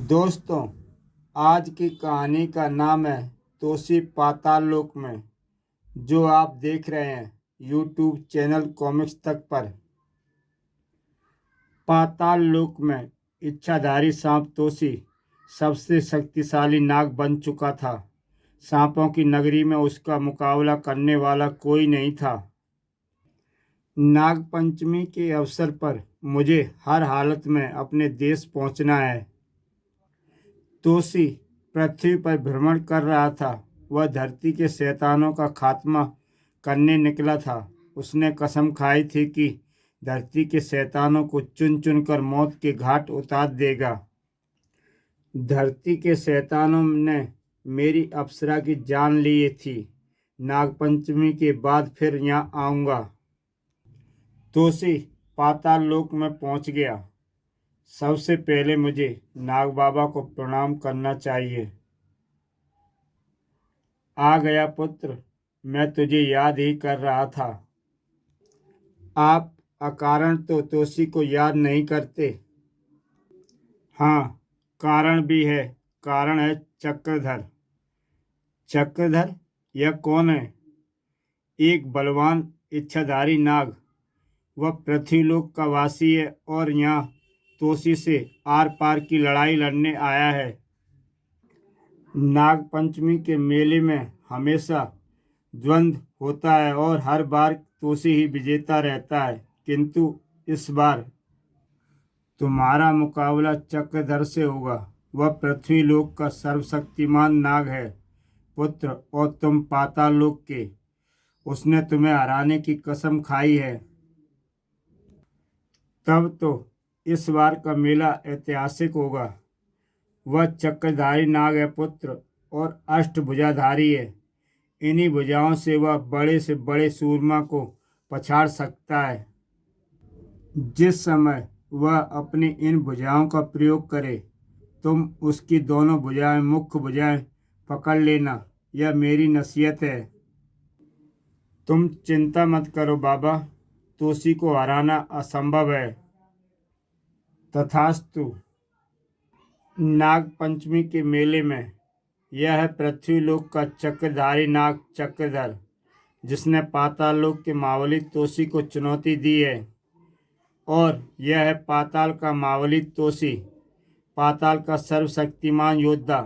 दोस्तों, आज की कहानी का नाम है तोसी पाताल लोक में, जो आप देख रहे हैं यूट्यूब चैनल कॉमिक्स तक पर। पाताल लोक में इच्छाधारी सांप तोसी सबसे शक्तिशाली नाग बन चुका था। सांपों की नगरी में उसका मुकाबला करने वाला कोई नहीं था। नाग पंचमी के अवसर पर मुझे हर हालत में अपने देश पहुंचना है। तोसी पृथ्वी पर भ्रमण कर रहा था। वह धरती के शैतानों का खात्मा करने निकला था। उसने कसम खाई थी कि धरती के शैतानों को चुन चुन कर मौत के घाट उतार देगा। धरती के शैतानों ने मेरी अप्सरा की जान ली थी। नागपंचमी के बाद फिर यहाँ आऊँगा। तोसी पाताल लोक में पहुँच गया। सबसे पहले मुझे नाग बाबा को प्रणाम करना चाहिए। आ गया पुत्र, मैं तुझे याद ही कर रहा था। आप अकारण तो तोसी को याद नहीं करते। हाँ, कारण भी है। कारण है चक्रधर। चक्रधर? यह कौन है? एक बलवान इच्छाधारी नाग। वह पृथ्वीलोक का वासी है और यहाँ तोसी से आर पार की लड़ाई लड़ने आया है। नाग पंचमी के मेले में हमेशा द्वंद्व होता है और हर बार तोसी ही विजेता रहता है, किंतु इस बार तुम्हारा मुकाबला चक्रधर से होगा। वह पृथ्वी लोक का सर्वशक्तिमान नाग है पुत्र, और तुम पाताल लोक के। उसने तुम्हें हराने की कसम खाई है। तब तो इस बार का मेला ऐतिहासिक होगा। वह चक्रधारी नाग है पुत्र, और अष्टभुजाधारी है। इन्हीं भुजाओं से वह बड़े से बड़े सूरमा को पछाड़ सकता है। जिस समय वह अपनी इन भुजाओं का प्रयोग करे, तुम उसकी दोनों भुजाएं, मुख्य भुजाएं पकड़ लेना। यह मेरी नसीहत है। तुम चिंता मत करो बाबा, तोसी को हराना असंभव है। तथास्तु। नाग पंचमी के मेले में यह है पृथ्वीलोक का चक्रधारी नाग चक्रधर, जिसने पाताल लोक के महाबली तोसी को चुनौती दी है। और यह है पाताल का महाबली तोसी, पाताल का सर्वशक्तिमान योद्धा।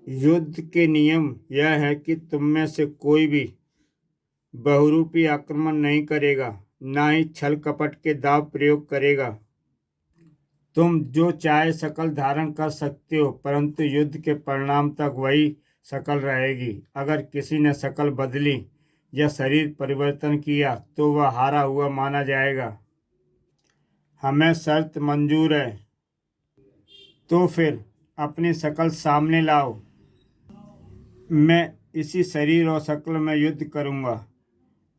युद्ध के नियम यह है कि तुम में से कोई भी बहुरूपी आक्रमण नहीं करेगा, ना ही छल कपट के दाव प्रयोग करेगा। तुम जो चाहे शकल धारण कर सकते हो, परंतु युद्ध के परिणाम तक वही शकल रहेगी। अगर किसी ने शकल बदली या शरीर परिवर्तन किया तो वह हारा हुआ माना जाएगा। हमें शर्त मंजूर है। तो फिर अपनी शकल सामने लाओ। मैं इसी शरीर और शक्ल में युद्ध करूंगा।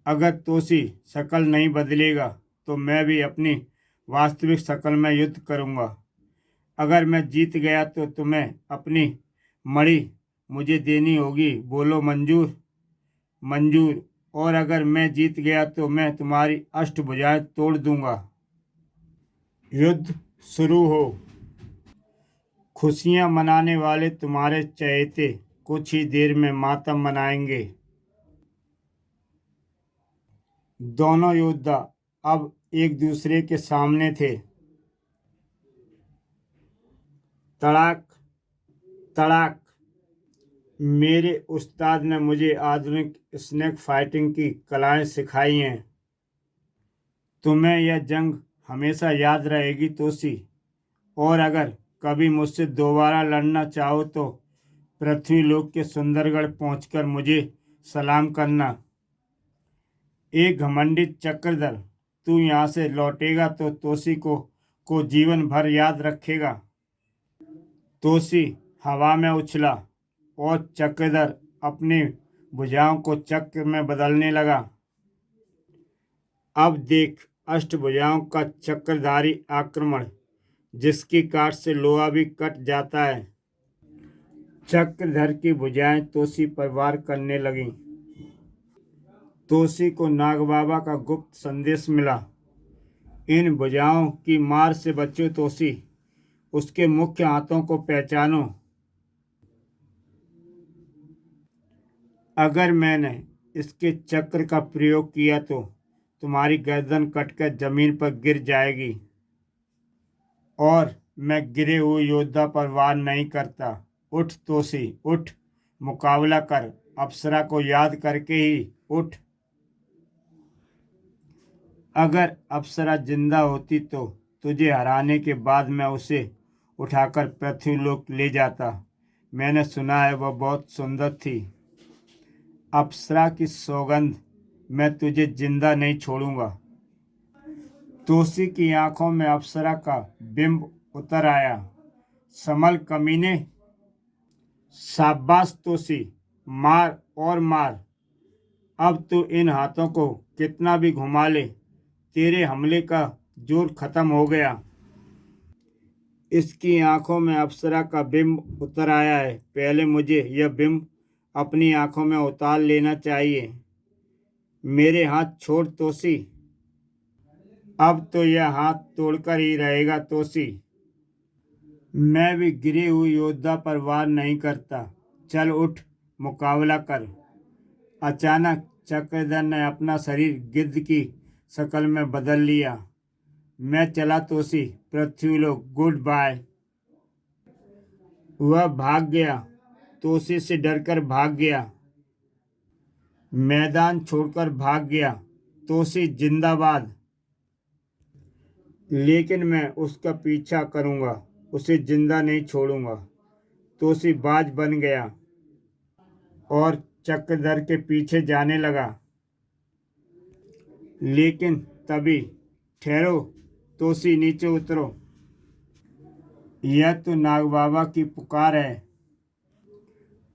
अगर तोसी शकल नहीं बदलेगा तो मैं भी अपनी वास्तविक शक्ल में युद्ध करूंगा। अगर मैं जीत गया तो तुम्हें अपनी मणि मुझे देनी होगी। बोलो मंजूर? मंजूर। और अगर मैं जीत गया तो मैं तुम्हारी अष्टभुजाएं तोड़ दूंगा। युद्ध शुरू हो। खुशियां मनाने वाले तुम्हारे चहेते कुछ ही देर में मातम मनाएंगे। दोनों योद्धा अब एक दूसरे के सामने थे। तड़ाक तड़ाक। मेरे उस्ताद ने मुझे आधुनिक स्नेक फाइटिंग की कलाएं सिखाई हैं। तुम्हें यह जंग हमेशा याद रहेगी तोसी। और अगर कभी मुझसे दोबारा लड़ना चाहो तो पृथ्वीलोक के सुंदरगढ़ पहुंचकर मुझे सलाम करना। एक घमंडी चक्रधर, तू यहाँ से लौटेगा तो तोसी को जीवन भर याद रखेगा। तोसी हवा में उछला और चक्रधर अपनी भुजाओं को चक्र में बदलने लगा। अब देख अष्टभुजाओं का चक्रधारी आक्रमण, जिसकी काट से लोहा भी कट जाता है। चक्रधर की भुजाएं तोसी पर वार करने लगीं। तोसी को नागबाबा का गुप्त संदेश मिला। इन भुजाओं की मार से बचो तोसी, उसके मुख्य हाथों को पहचानो। अगर मैंने इसके चक्र का प्रयोग किया तो तुम्हारी गर्दन कटकर जमीन पर गिर जाएगी। और मैं गिरे हुए योद्धा पर वार नहीं करता। उठ तोसी, उठ, मुकाबला कर, अप्सरा को याद करके ही उठ। अगर अप्सरा जिंदा होती तो तुझे हराने के बाद मैं उसे उठाकर पृथ्वीलोक ले जाता। मैंने सुना है वह बहुत सुंदर थी। अप्सरा की सौगंध, मैं तुझे जिंदा नहीं छोड़ूंगा। तोसी की आंखों में अप्सरा का बिंब उतर आया। समल कमीने, शाबाश तोसी, मार और मार। अब तो इन हाथों को कितना भी घुमा ले, तेरे हमले का जोर खत्म हो गया। इसकी आंखों में अप्सरा का बिंब उतर आया है। पहले मुझे यह बिंब अपनी आंखों में उतार लेना चाहिए। मेरे हाथ छोड़ तोसी। अब तो यह हाथ तोड़कर ही रहेगा तोसी। मैं भी गिरे हुए योद्धा पर वार नहीं करता। चल उठ, मुकाबला कर। अचानक चक्रधर ने अपना शरीर गिद्ध की शक्ल में बदल लिया। मैं चला तोसी, पृथ्वीलोक, गुड बाय। वह भाग गया, तोसी से डरकर भाग गया, मैदान छोड़कर भाग गया। तोसी जिंदाबाद। लेकिन मैं उसका पीछा करूंगा, उसे जिंदा नहीं छोड़ूंगा। तोसी बाज बन गया और चक्रधर के पीछे जाने लगा। लेकिन तभी, ठहरो तोसी, नीचे उतरो। यह तो नाग बाबा की पुकार है।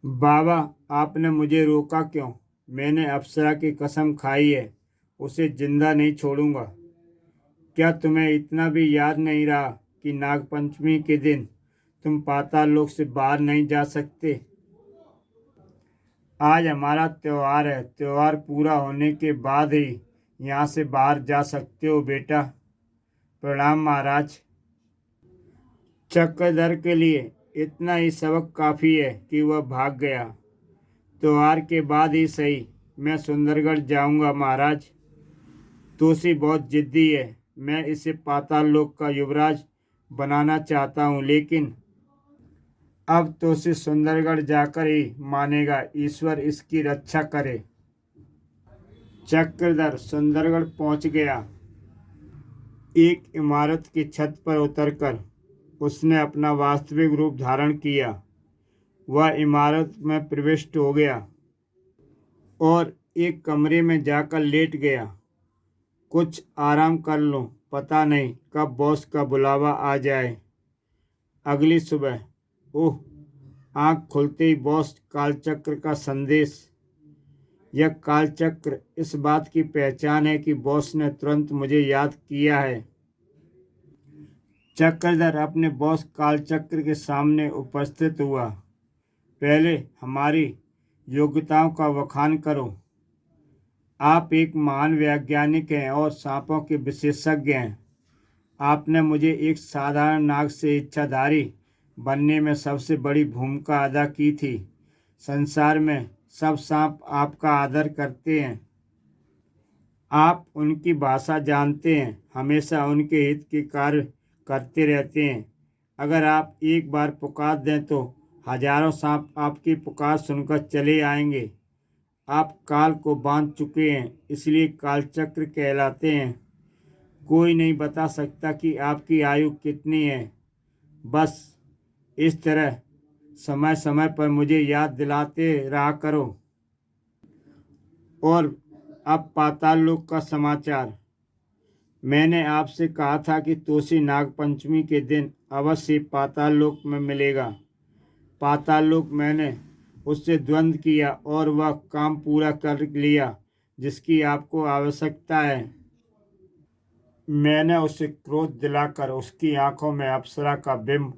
बाबा, आपने मुझे रोका क्यों? मैंने अप्सरा की कसम खाई है, उसे जिंदा नहीं छोड़ूंगा। क्या तुम्हें इतना भी याद नहीं रहा कि नागपंचमी के दिन तुम पाताल लोक से बाहर नहीं जा सकते? आज हमारा त्योहार है। त्योहार पूरा होने के बाद ही यहाँ से बाहर जा सकते हो बेटा। प्रणाम महाराज। चक्रधर के लिए इतना ही सबक काफ़ी है कि वह भाग गया। त्योहार के बाद ही सही, मैं सुंदरगढ़ जाऊंगा महाराज। तोसी बहुत जिद्दी है। मैं इसे पाताल लोक का युवराज बनाना चाहता हूँ, लेकिन अब तोसी सुंदरगढ़ जाकर ही मानेगा। ईश्वर इसकी रक्षा करे। चक्रधर सुंदरगढ़ पहुंच गया। एक इमारत की छत पर उतरकर उसने अपना वास्तविक रूप धारण किया। वह इमारत में प्रविष्ट हो गया और एक कमरे में जाकर लेट गया। कुछ आराम कर लो, पता नहीं कब बॉस का बुलावा आ जाए। अगली सुबह, ओह, आंख खुलते ही बॉस कालचक्र का संदेश। यह कालचक्र इस बात की पहचान है कि बॉस ने तुरंत मुझे याद किया है। चक्रधर अपने बॉस कालचक्र के सामने उपस्थित हुआ। पहले हमारी योग्यताओं का बखान करो। आप एक महान वैज्ञानिक हैं और सांपों के विशेषज्ञ हैं। आपने मुझे एक साधारण नाग से इच्छाधारी बनने में सबसे बड़ी भूमिका अदा की थी। संसार में सब सांप आपका आदर करते हैं। आप उनकी भाषा जानते हैं, हमेशा उनके हित के कार्य करते रहते हैं। अगर आप एक बार पुकार दें तो हजारों सांप आपकी पुकार सुनकर चले आएंगे। आप काल को बांध चुके हैं, इसलिए कालचक्र कहलाते हैं। कोई नहीं बता सकता कि आपकी आयु कितनी है। बस इस तरह समय समय पर मुझे याद दिलाते रहा करो। और अब पाताल लोक का समाचार। मैंने आपसे कहा था कि तोसी नागपंचमी के दिन अवश्य पाताल लोक में मिलेगा। पाताल लोक मैंने उससे द्वंद्व किया और वह काम पूरा कर लिया जिसकी आपको आवश्यकता है। मैंने उसे क्रोध दिलाकर उसकी आंखों में अप्सरा का बिंब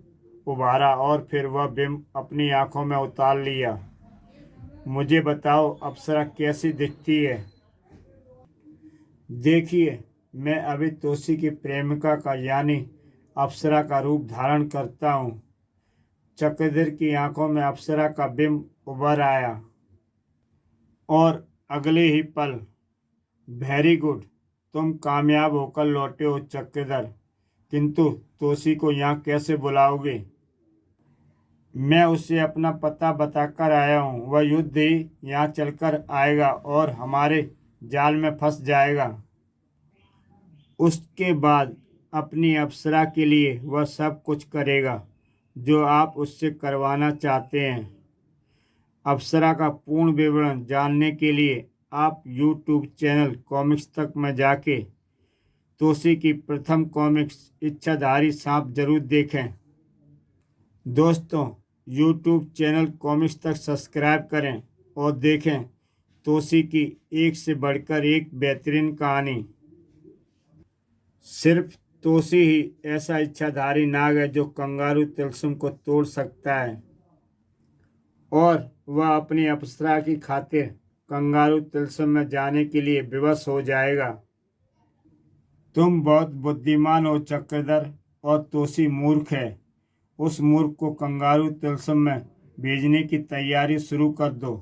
उभारा और फिर वह बिंब अपनी आंखों में उतार लिया। मुझे बताओ, अप्सरा कैसी दिखती है? देखिए, मैं अभी तोसी की प्रेमिका का यानी अप्सरा का रूप धारण करता हूँ। चक्रधर की आंखों में अप्सरा का बिंब उभर आया और अगले ही पल, वेरी गुड, तुम कामयाब होकर लौटे हो चक्रधर, किंतु तोसी को यहाँ कैसे बुलाओगे? मैं उसे अपना पता बताकर आया हूँ। वह युद्ध ही यहाँ चलकर आएगा और हमारे जाल में फंस जाएगा। उसके बाद अपनी अप्सरा के लिए वह सब कुछ करेगा जो आप उससे करवाना चाहते हैं। अप्सरा का पूर्ण विवरण जानने के लिए आप YouTube चैनल कॉमिक्स तक में जाके तोसी की प्रथम कॉमिक्स इच्छाधारी सांप जरूर देखें। दोस्तों, YouTube चैनल कॉमिक्स तक सब्सक्राइब करें और देखें तोसी की एक से बढ़कर एक बेहतरीन कहानी। सिर्फ तोसी ही ऐसा इच्छाधारी नाग है जो कंगारू तिलस्म को तोड़ सकता है और वह अपनी अप्सरा की खातिर कंगारू तिलस्म में जाने के लिए विवश हो जाएगा। तुम बहुत बुद्धिमान हो चक्रधर और तोसी मूर्ख है। उस मूर्ख को कंगारू तिलस्म में भेजने की तैयारी शुरू कर दो।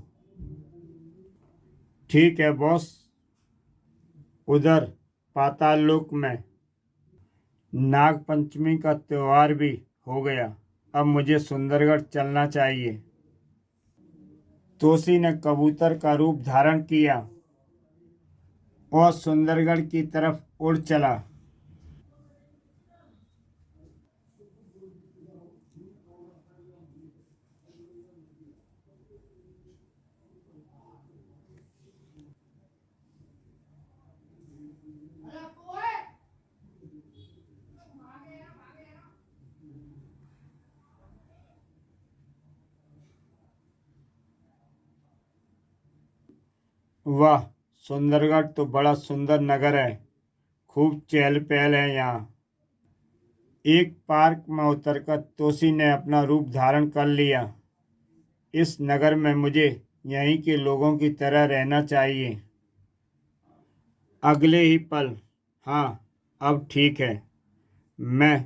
ठीक है बॉस। उधर पाताल लोक में नाग पंचमी का त्योहार भी हो गया। अब मुझे सुंदरगढ़ चलना चाहिए। तोसी ने कबूतर का रूप धारण किया और सुंदरगढ़ की तरफ उड़ चला। वाह, सुंदरगढ़ तो बड़ा सुंदर नगर है। खूब चहल पहल है यहाँ। एक पार्क में उतरकर तोसी ने अपना रूप धारण कर लिया। इस नगर में मुझे यहीं के लोगों की तरह रहना चाहिए। अगले ही पल, हाँ, अब ठीक है। मैं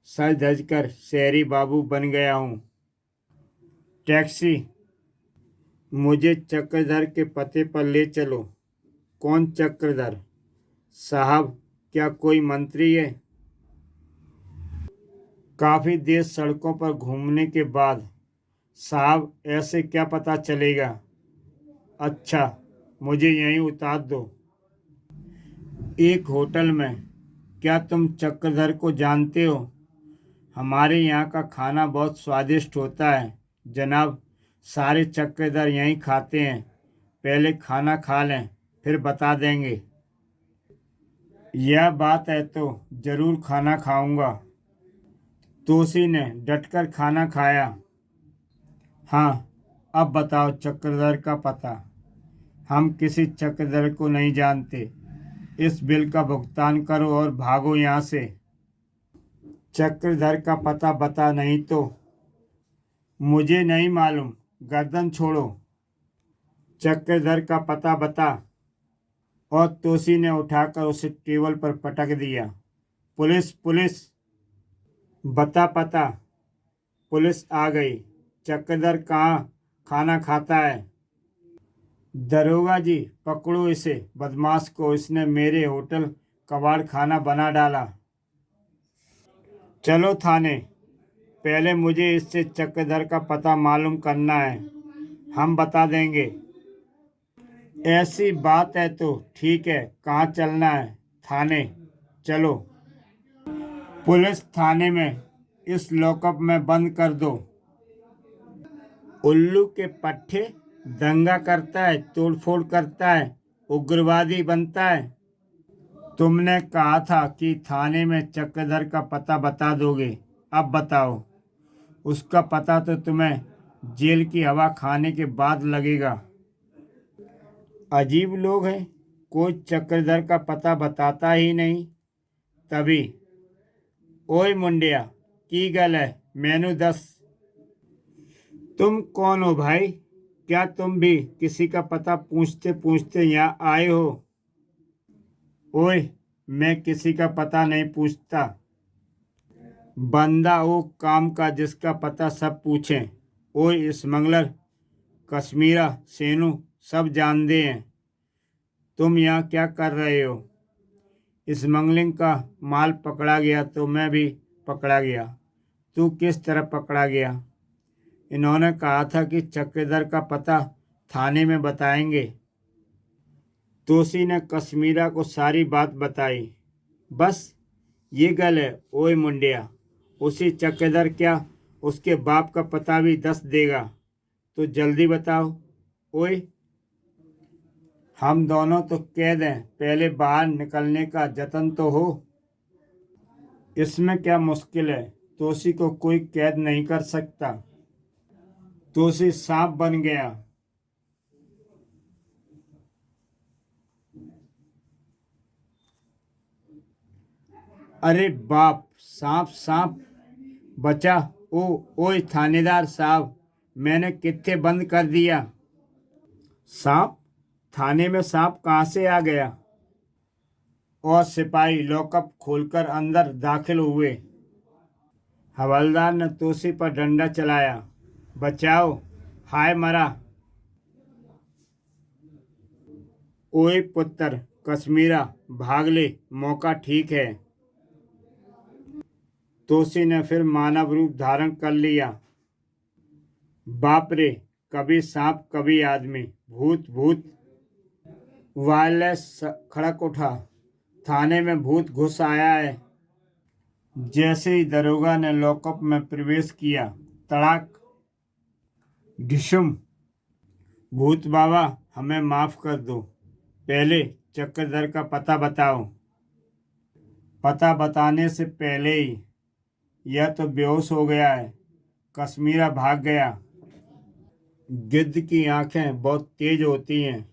सज धज कर शहरी बाबू बन गया हूँ। टैक्सी, मुझे चक्रधर के पते पर ले चलो। कौन चक्रधर साहब? क्या कोई मंत्री है? काफी देर सड़कों पर घूमने के बाद साहब ऐसे क्या पता चलेगा। अच्छा, मुझे यहीं उतार दो। एक होटल में। क्या तुम चक्रधर को जानते हो? हमारे यहाँ का खाना बहुत स्वादिष्ट होता है जनाब। सारे चक्रधर यहीं खाते हैं। पहले खाना खा लें, फिर बता देंगे। यह बात है तो जरूर खाना खाऊंगा। तोसी ने डटकर खाना खाया। हाँ, अब बताओ चक्रधर का पता। हम किसी चक्रधर को नहीं जानते। इस बिल का भुगतान करो और भागो यहाँ से। चक्रधर का पता बता, नहीं तो। मुझे नहीं मालूम, गर्दन छोड़ो। चक्रधर का पता बता। और तोसी ने उठाकर उसे टेबल पर पटक दिया। पुलिस पुलिस, बता पता। पुलिस आ गई। चक्रधर कहाँ खाना खाता है? दरोगा जी, पकड़ो इसे बदमाश को। इसने मेरे होटल कबाड़ खाना बना डाला। चलो थाने। पहले मुझे इससे चक्रधर का पता मालूम करना है। हम बता देंगे। ऐसी बात है तो ठीक है। कहाँ चलना है? थाने चलो। पुलिस थाने में। इस लॉकअप में बंद कर दो। उल्लू के पट्टे। दंगा करता है, तोड़फोड़ करता है, उग्रवादी बनता है। तुमने कहा था कि थाने में चक्रधर का पता बता दोगे। अब बताओ। उसका पता तो तुम्हें जेल की हवा खाने के बाद लगेगा। अजीब लोग हैं, कोई चक्रधर का पता बताता ही नहीं। तभी, ओए मुंडिया, की गल है? मैनू दस। तुम कौन हो भाई? क्या तुम भी किसी का पता पूछते पूछते यहाँ आए हो? ओए, मैं किसी का पता नहीं पूछता। बंदा वो काम का जिसका पता सब पूछें। ओए स्मगलर, कश्मीरा, सेनू सब जानते हैं तुम यहाँ क्या कर रहे हो। स्मगलिंग का माल पकड़ा गया तो मैं भी पकड़ा गया। तू किस तरह पकड़ा गया? इन्होंने कहा था कि चक्केदार का पता थाने में बताएंगे। तोशी ने कश्मीरा को सारी बात बताई। बस ये गल है। ओए मुंडिया, उसी चक्केदार क्या उसके बाप का पता भी दस देगा? तो जल्दी बताओ। ओए, हम दोनों तो कैद हैं, पहले बाहर निकलने का जतन तो हो। इसमें क्या मुश्किल है? तोशी को कोई कैद नहीं कर सकता। तोशी सांप बन गया। अरे बाप, सांप सांप बचा। ओ ओए थानेदार साहब, मैंने कित्थे बंद कर दिया। सांप? थाने में सांप कहाँ से आ गया? और सिपाही लॉकअप खोलकर अंदर दाखिल हुए। हवलदार ने तोशी पर डंडा चलाया। बचाओ, हाय मरा। ओए पुत्र कश्मीरा, भाग ले, मौका ठीक है। तोशी ने फिर मानव रूप धारण कर लिया। बाप रे, कभी सांप कभी आदमी, भूत भूत। वायरलेस खड़क उठा। थाने में भूत घुस आया है। जैसे ही दरोगा ने लॉकअप में प्रवेश किया, तड़ाक, ढिशुम। भूत बाबा, हमें माफ कर दो, पहले चक्रधर का पता बताओ। पता बताने से पहले ही यह तो बेहोश हो गया है। कश्मीरा भाग गया। गिद्ध की आंखें बहुत तेज होती हैं।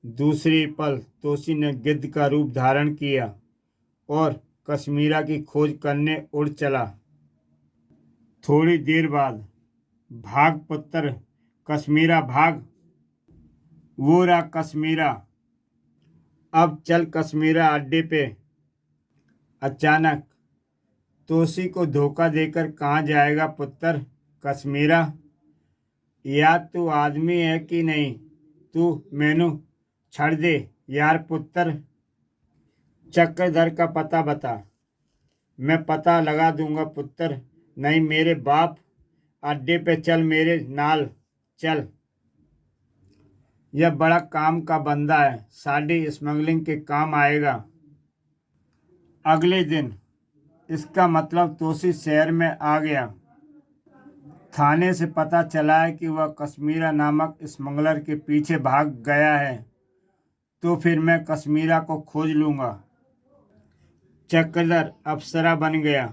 दूसरी पल तोशी ने गिद्ध का रूप धारण किया और कश्मीरा की खोज करने उड़ चला। थोड़ी देर बाद, भाग पुत्र कश्मीरा भाग। वो रहा कश्मीरा। अब चल कश्मीरा अड्डे पे। अचानक, तोशी को धोखा देकर कहाँ जाएगा पुत्र कश्मीरा? या तू आदमी है कि नहीं? तू मैनू छड़ दे यार पुत्र। चक्रधर का पता बता। मैं पता लगा दूंगा पुत्र। नहीं मेरे बाप, अड्डे पे चल मेरे नाल चल। यह बड़ा काम का बंदा है, साड़ी स्मगलिंग के काम आएगा। अगले दिन, इसका मतलब तोशी शहर में आ गया। थाने से पता चला है कि वह कश्मीरा नामक स्मगलर के पीछे भाग गया है। तो फिर मैं कश्मीरा को खोज लूंगा। चक्रधर अप्सरा बन गया।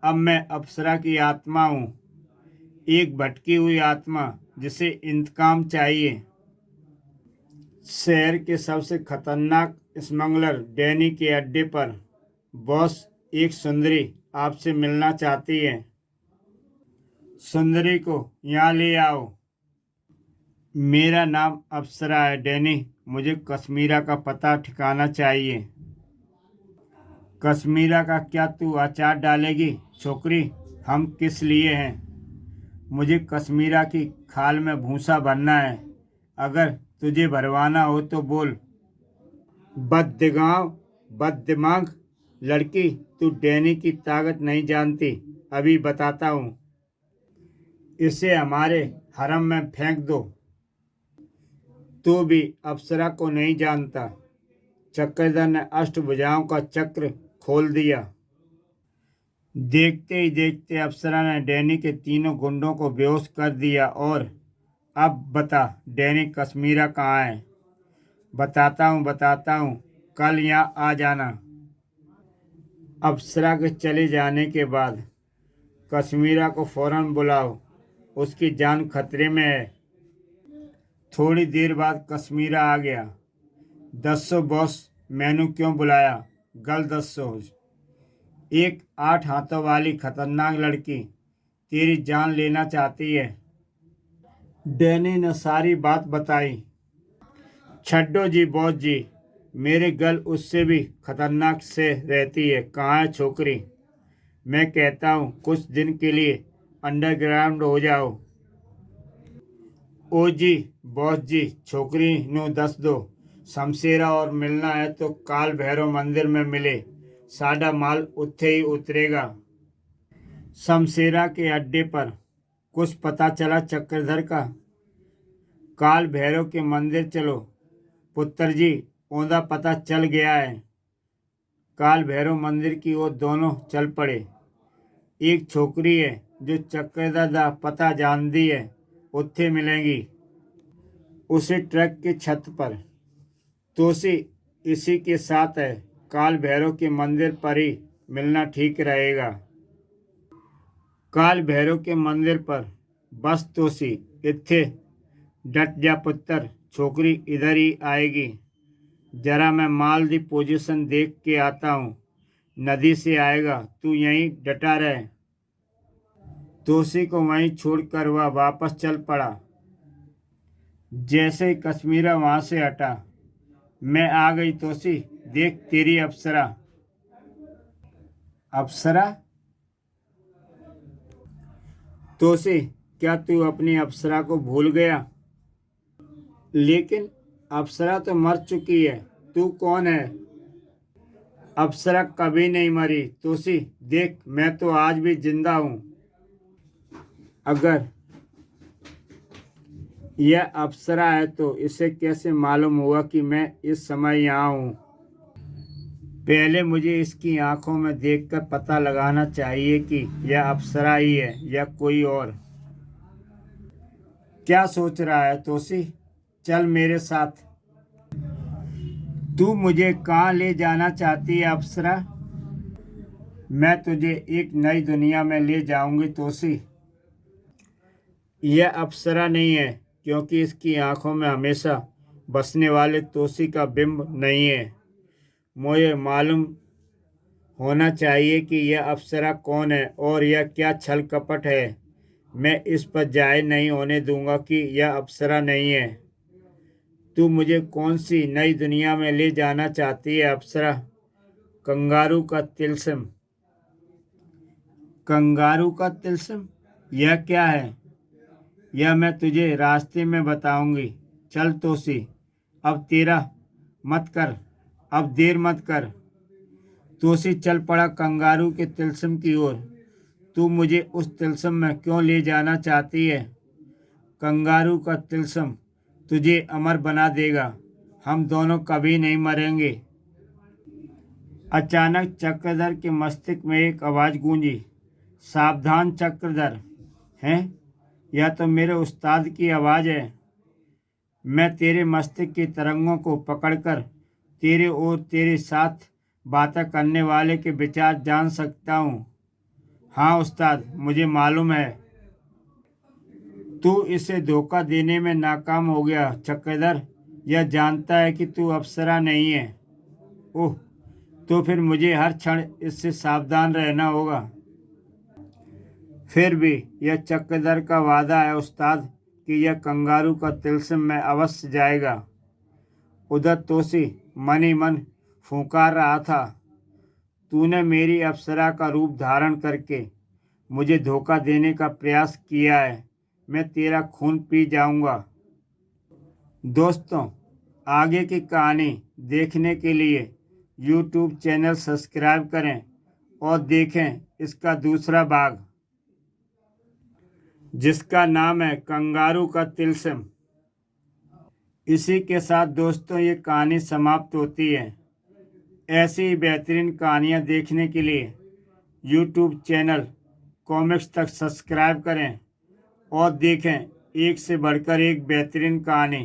अब मैं अप्सरा की आत्मा हूँ, एक भटकी हुई आत्मा जिसे इंतकाम चाहिए। शहर के सबसे खतरनाक स्मगलर डैनी के अड्डे पर। बॉस, एक सुंदरी आपसे मिलना चाहती है। सुंदरी को यहाँ ले आओ। मेरा नाम अप्सरा है डैनी, मुझे कश्मीरा का पता ठिकाना चाहिए। कश्मीरा का क्या तू अचार डालेगी छोकरी? हम किस लिए हैं? मुझे कश्मीरा की खाल में भूसा भरना है। अगर तुझे भरवाना हो तो बोल। बददिगांव, बददिमाग लड़की, तू डैनी की ताकत नहीं जानती। अभी बताता हूँ। इसे हमारे हरम में फेंक दो। तू भी अप्सरा को नहीं जानता। चक्रधर ने अष्टभुजाओं का चक्र खोल दिया। देखते ही देखते अप्सरा ने डैनी के तीनों गुंडों को बेहोश कर दिया। और अब बता डैनी कश्मीरा कहाँ है? बताता हूँ, कल यहाँ आ जाना। अप्सरा के चले जाने के बाद कश्मीरा को फौरन बुलाओ, उसकी जान खतरे में है। थोड़ी देर बाद कश्मीरा आ गया। दस्सो बॉस, मैनू क्यों बुलाया? गल दस्सो। एक 8 हाथों वाली खतरनाक लड़की तेरी जान लेना चाहती है। डैनी ने सारी बात बताई। छड्डो जी बॉस जी, मेरे गल उससे भी खतरनाक से रहती है। कहाँ है छोकरी? मैं कहता हूँ कुछ दिन के लिए अंडरग्राउंड हो जाओ। ओ जी बॉस जी, छोकरी नु दस दो। शमशेरा और मिलना है तो काल भैरव मंदिर में मिले। साडा माल उत्थे ही उतरेगा। शमशेरा के अड्डे पर कुछ पता चला चक्रधर का? काल भैरव के मंदिर चलो पुत्र जी, ओंदा पता चल गया है। काल भैरव मंदिर की ओर दोनों चल पड़े। एक छोकरी है जो चक्रधर दा पता जानती है, उत्थे मिलेंगी उसे ट्रक की छत पर। तोसी इसी के साथ है। काल भैरव के मंदिर पर ही मिलना ठीक रहेगा। काल भैरव के मंदिर पर। बस तोसी इत्थे डट जा पुत्र, छोकरी इधर ही आएगी। जरा मैं माल दी पोजीशन देख के आता हूँ। नदी से आएगा, तू यहीं डटा रहे। तोसी को वहीं छोड़कर वह वापस चल पड़ा। जैसे ही कश्मीरा वहां से हटा, मैं आ गई तोसी, देख तेरी अप्सरा। अप्सरा? तोसी, क्या तू अपनी अप्सरा को भूल गया? लेकिन अप्सरा तो मर चुकी है, तू कौन है? अप्सरा कभी नहीं मरी तोसी, देख मैं तो आज भी जिंदा हूँ। अगर यह अप्सरा है तो इसे कैसे मालूम हुआ कि मैं इस समय यहाँ हूँ? पहले मुझे इसकी आंखों में देखकर पता लगाना चाहिए कि यह अप्सरा ही है या कोई और। क्या सोच रहा है तोसी? चल मेरे साथ। तू मुझे कहाँ ले जाना चाहती है अप्सरा? मैं तुझे एक नई दुनिया में ले जाऊंगी तोसी। यह अप्सरा नहीं है, क्योंकि इसकी आंखों में हमेशा बसने वाले तोसी का बिंब नहीं है। मुझे मालूम होना चाहिए कि यह अप्सरा कौन है और यह क्या छल कपट है। मैं इस पर जाहिर नहीं होने दूंगा कि यह अप्सरा नहीं है। तू मुझे कौन सी नई दुनिया में ले जाना चाहती है अप्सरा? कंगारू का तिलस्म। कंगारू का तिलस्म? यह क्या है? यह मैं तुझे रास्ते में बताऊंगी। चल तोसी, अब तेरा मत कर, अब देर मत कर। तोसी चल पड़ा कंगारू के तिलस्म की ओर। तू मुझे उस तिलस्म में क्यों ले जाना चाहती है? कंगारू का तिलस्म तुझे अमर बना देगा। हम दोनों कभी नहीं मरेंगे। अचानक चक्रधर के मस्तिष्क में एक आवाज़ गूंजी। सावधान चक्रधर। हैं? यह तो मेरे उस्ताद की आवाज़ है। मैं तेरे मस्तिष्क की तरंगों को पकड़कर तेरे और तेरे साथ बातें करने वाले के विचार जान सकता हूँ। हाँ उस्ताद, मुझे मालूम है। तू इसे धोखा देने में नाकाम हो गया चक्रधर। यह जानता है कि तू अप्सरा नहीं है। ओह, तो फिर मुझे हर क्षण इससे सावधान रहना होगा। फिर भी यह चक्रधर का वादा है उस्ताद कि यह कंगारू का तिलस्म में अवश्य जाएगा। उधर तोसी मन ही मन फुंकार रहा था। तूने मेरी अप्सरा का रूप धारण करके मुझे धोखा देने का प्रयास किया है। मैं तेरा खून पी जाऊंगा। दोस्तों, आगे की कहानी देखने के लिए YouTube चैनल सब्सक्राइब करें और देखें इसका दूसरा भाग, जिसका नाम है कंगारू का तिलस्म। इसी के साथ दोस्तों ये कहानी समाप्त होती है। ऐसी ही बेहतरीन कहानियाँ देखने के लिए YouTube चैनल कॉमिक्स तक सब्सक्राइब करें और देखें एक से बढ़कर एक बेहतरीन कहानी।